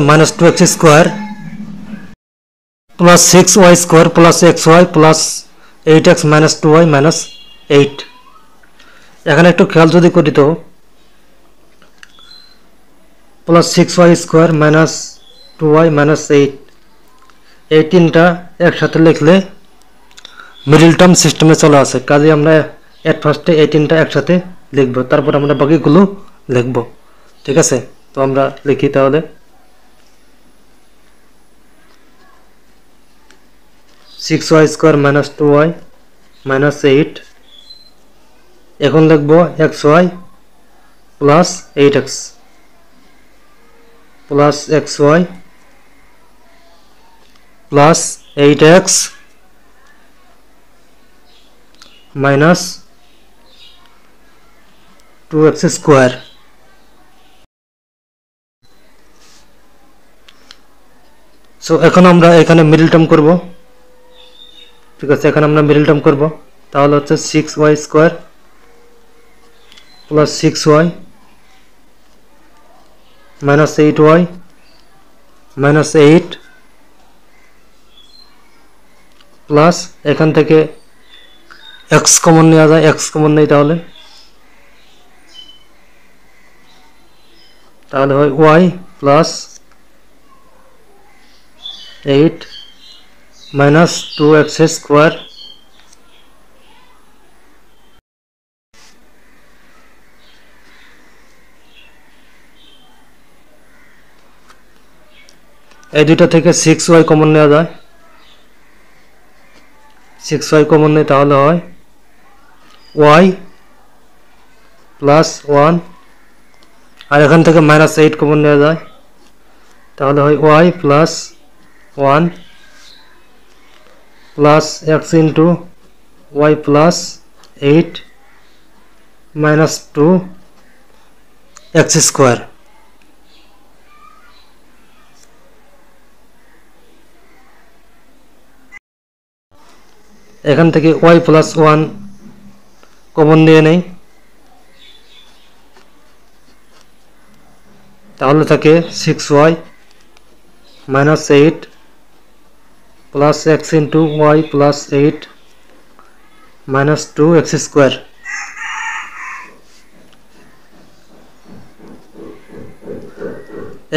Minus 2x square plus 6y square plus xy plus 8x minus 2y minus 8। এখানে একটু খেয়াল যদি করি তো plus 6y square minus 2y minus 8 এই তিনটা একসাথে লিখলে মিডল টার্ম সিস্টেমে চলে আসে, কাজে আমরা এট ফার্স্টে এই তিনটা একসাথে লিখব, তারপর আমরা বাকিগুলো লিখব। ঠিক আছে, তো আমরা লিখি তাহলে 6y square minus 2y minus 8, এখন লিখব xy plus 8x plus xy plus 8x minus 2x square. So এখন আমরা এখানে মিডল টার্ম করব। ঠিক আছে, এখানে আমরা মিডল টার্ম করব, তাহলে হচ্ছে 6y square plus 6y minus 8y minus 8 plus এখান থেকে x কমন নেওয়া যায়, x কমন নেই তাহলে হয় y plus 8 minus 2x square এই দুইটা থেকে 6y কমন নেওয়া যায়, 6y কমন নেই তাহলে হয় y প্লাস 1, আর এখান থেকে মাইনাস 8 কমন নেওয়া যায়, তাহলে হয় y plus 1 plus x into y plus 8 minus 2x square. এখান থেকে y প্লাস 1 কমন দিয়ে নেই, তাহলে থাকে 6y minus 8 plus x into y plus 8 minus 2x square.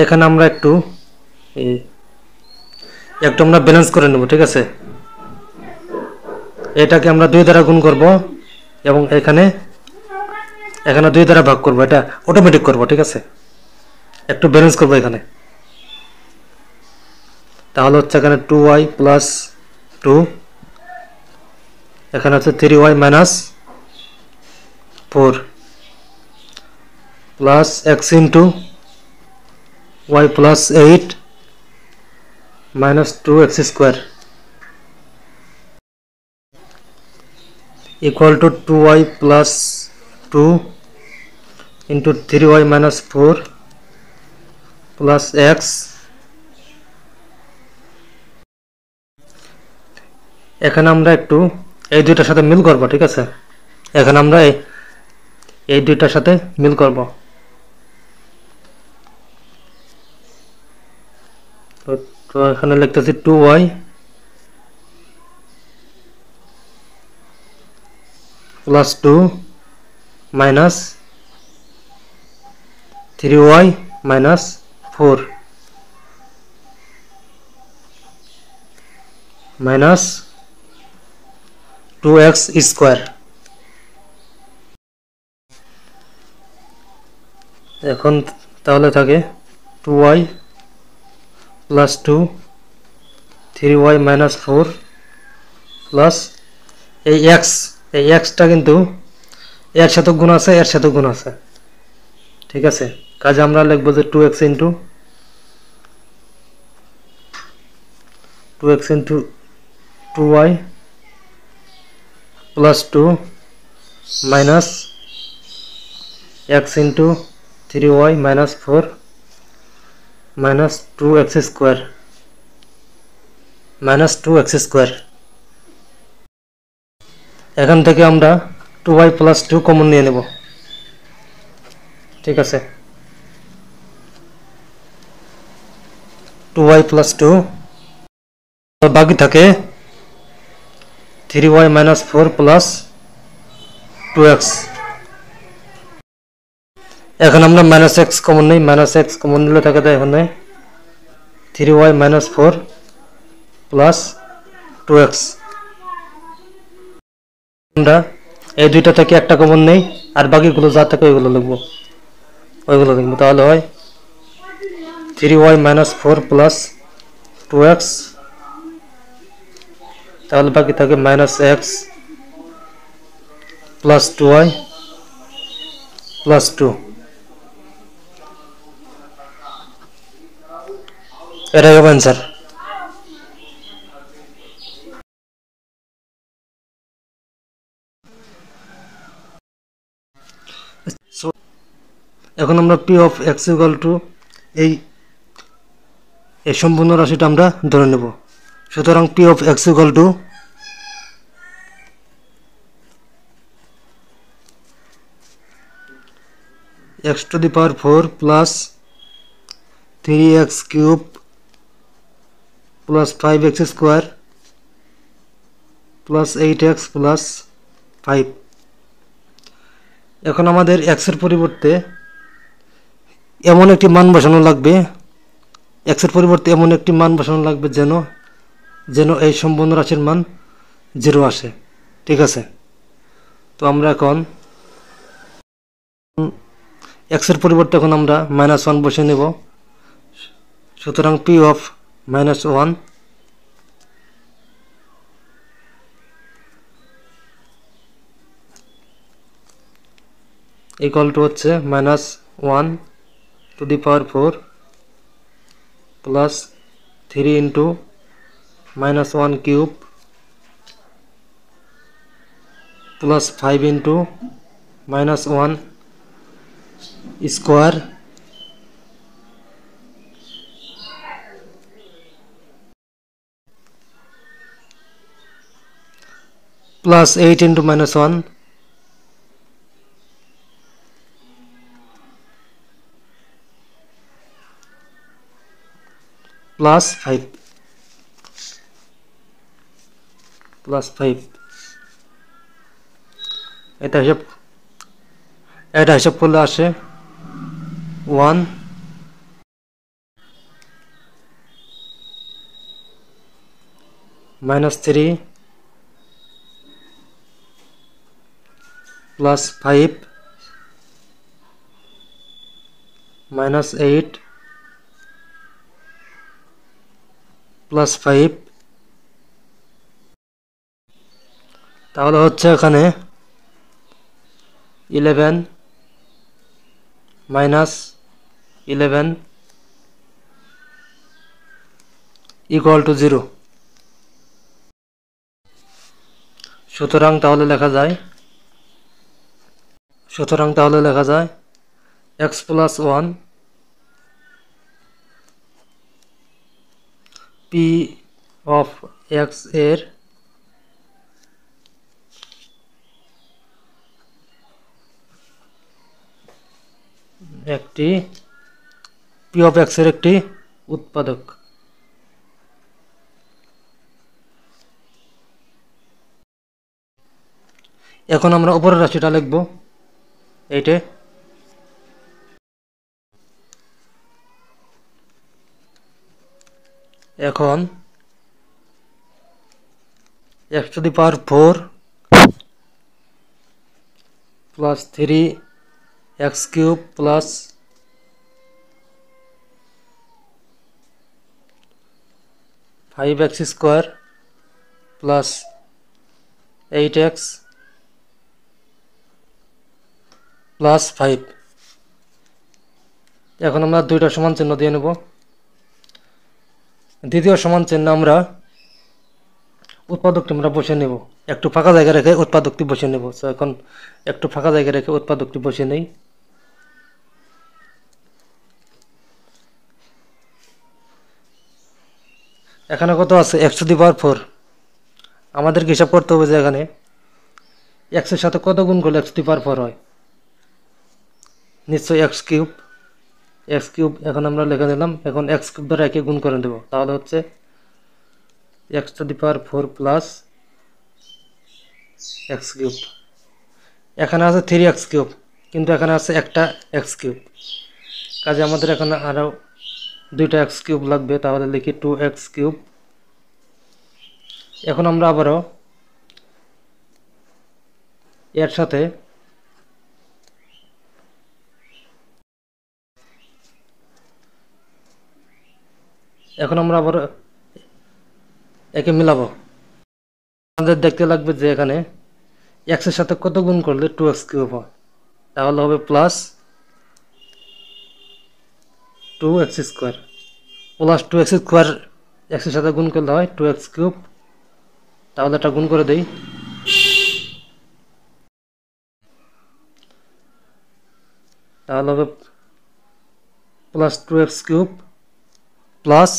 এখানে আমরা একটু আমরা ব্যালেন্স করে নেব। ঠিক আছে, এটাকে আমরা 2 দ্বারা গুণ করব এবং এখানে 2 দ্বারা ভাগ করব, এটা অটোমেটিক করব। ঠিক আছে, একটু ব্যালেন্স করব এখানে, তাহলে হচ্ছে এখানে 2y প্লাস 2, এখানে হচ্ছে 3y minus 4 plus x into y plus 8 minus 2x square equal to 2y plus 2 into 3y minus 4 plus x, এখানে আমরা একটু এই দুইটার সাথে মিল করব। ঠিক আছে, এখানে আমরা এই দুইটার সাথে মিল করব, তো এখানে লিখতেছি 2y plus 2 minus 3y minus 4 minus 2x square. এখন তাহলে থাকে 2y plus 2 3y minus 4 plus এই xটা কিন্তু এর সাথে গুণ আছে, এর সাথে গুণ আছে। ঠিক আছে, কাজে আমরা লিখব যে 2x into 2y plus 2 minus x into 3y minus 4 minus 2x square minus 2x square. এখান থেকে আমরা 2y প্লাস 2 কমন নিয়ে নেব। ঠিক আছে, 2y প্লাস 2, বাকি থাকে 3y মাইনাস 4 প্লাস 2x। এখন আমরা মাইনাস এক্স কমন নেই, মাইনাস এক্স কমন নিলে থাকে এখানে 3y মাইনাস 4 প্লাস 2x। আমরা এই দুইটা থেকে একটা কমন নেই, আর বাকিগুলো যা থাকে ওইগুলো লিখবো, তাহলে হয় 3y মাইনাস 4 প্লাস 2x, তাহলে বাকি থাকে minus x plus 2y plus 2। এটাই হবে অ্যান্সার। এখন আমরা P of x equal to এই সম্পূর্ণ রাশিটা আমরা ধরে নেব। সুতরাং P of x equal to x to the power 4 plus 3x cube plus 5x square plus 8x plus 5। এখন আমাদের x এর পরিবর্তে এমন একটি মান বসানো লাগবে, যেন এই সম্পূর্ণ রাশির মান 0 আসে। ঠিক আছে, তো আমরা এখন x এর পরিবর্তে এখন আমরা -1 বসিয়ে নেব। সুতরাং p অফ -1 ইকুয়াল টু হচ্ছে -1 to the power 4 plus 3 into -1 cube plus 5 into -1 square plus 8 into -1 plus 5 এটা হিসাব করলে আসে 1 -3 plus 5 -8 plus 5, তাহলে হচ্ছে এখানে 11 -11 equal to 0। সুতরাং তাহলে লেখা যায় x plus 1 p of x এর একটি উৎপাদক। এখন আমরা উপরের রাশিটা লিখব এইটা। এখন x to the power 4 plus 3x cube plus 5x square plus 8x plus 5। এখন আমরা দুইটা সমান চিহ্ন দিয়ে নেব। দ্বিতীয় সমান চিহ্ন আমরা উৎপাদকটি আমরা বসে নেব, একটু ফাঁকা জায়গা রেখে উৎপাদকটি বসে নেব। তো এখন একটু ফাঁকা জায়গা রেখে উৎপাদকটি বসে নেই। এখানে কত আছে x to the power 4, আমাদেরকে হিসাব করতে হবে যে এখানে x এর সাথে কত গুণ করলে x to the power 4 হয়। নিশ্চয়ই x কিউব, এক্স কিউব এখন আমরা লিখে নিলাম। এখন এক্স কিউব দ্বারা একে গুণ করে দেব, তাহলে হচ্ছে x to the power 4 plus x cube. এখানে আছে 3x কিউব, কিন্তু এখানে আছে একটা এক্স কিউব, কাজে আমাদের এখানে আরও দুইটা এক্স কিউব লাগবে, তাহলে লিখি 2x কিউব। এখন আমরা আবারও এর সাথে একে মিলাবো। আমাদের দেখতে লাগবে যে এখানে এক্সের সাথে কত গুণ করলে 2x কিউব হয়, তাহলে হবে plus 2x square, plus 2x square এক্সের সাথে গুণ করলে হয় 2x কিউব। তাহলে এটা গুণ করে দেই, তাহলে হবে plus 2x cube plus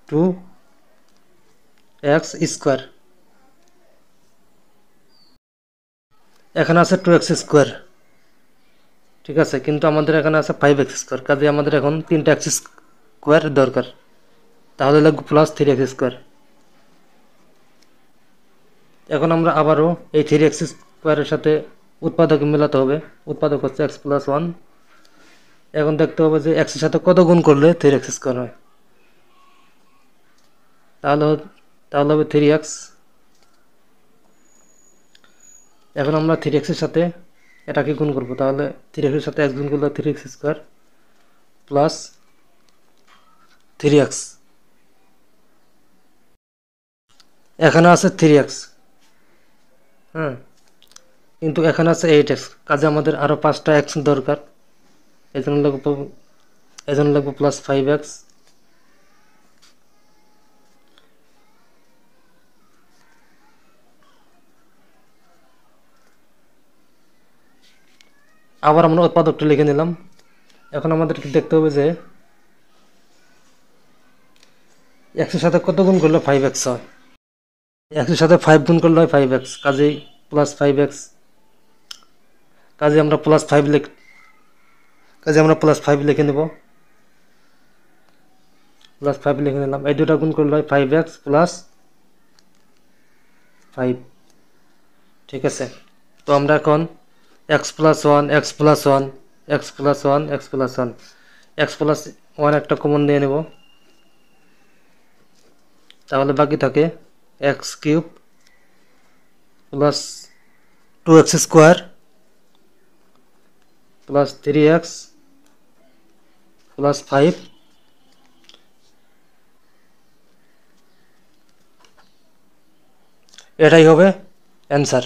2x square. এখানে আছে 2x স্কোয়ার, ঠিক আছে, কিন্তু আমাদের এখানে আছে 5x স্কোয়ার, কাজে আমাদের এখন 3টা এক্স স্কোয়ার দরকার, তাহলে লাগবে প্লাস 3x স্কোয়ার। এখন আমরা আবারও এই 3x স্কোয়ারের সাথে উৎপাদক মেলাতে হবে। উৎপাদক হচ্ছে x প্লাস 1। এখন দেখতে হবে যে x এর সাথে কত গুণ করলে 3x স্কোয়ার হয়, তাহলে হবে 3x। এখন আমরা 3x এর সাথে এটাকে গুণ করব, তাহলে 3x এর সাথে x গুণ করলে 3x স্কোয়ার প্লাস 3x। এখানে আছে 3x, হ্যাঁ, কিন্তু এখানে আছে 8x, কাজে আমাদের আরও 5টা x দরকার, এজন্য লাগবে প্লাস 5x। আবার আমরা উৎপাদকটা লিখে নিলাম। এখন আমাদেরকে দেখতে হবে যে x এর সাথে কত গুণ করলে 5x হয়। x এর সাথে 5 গুণ করলে হয় 5x, কাজেই প্লাস 5x। কাজে আমরা প্লাস 5 লিখে নেব, প্লাস 5 লিখে নিলাম। এই দুটা গুণ করলে হয় 5x প্লাস 5, ঠিক আছে। তো আমরা এখন x plus 1 x plus 1 x plus 1 x plus 1 x plus 1 একটা কমন নিয়ে নেব, তাহলে বাকি থাকে x cube plus 2x square plus 3x plus 5। এটাই হবে অ্যান্সার।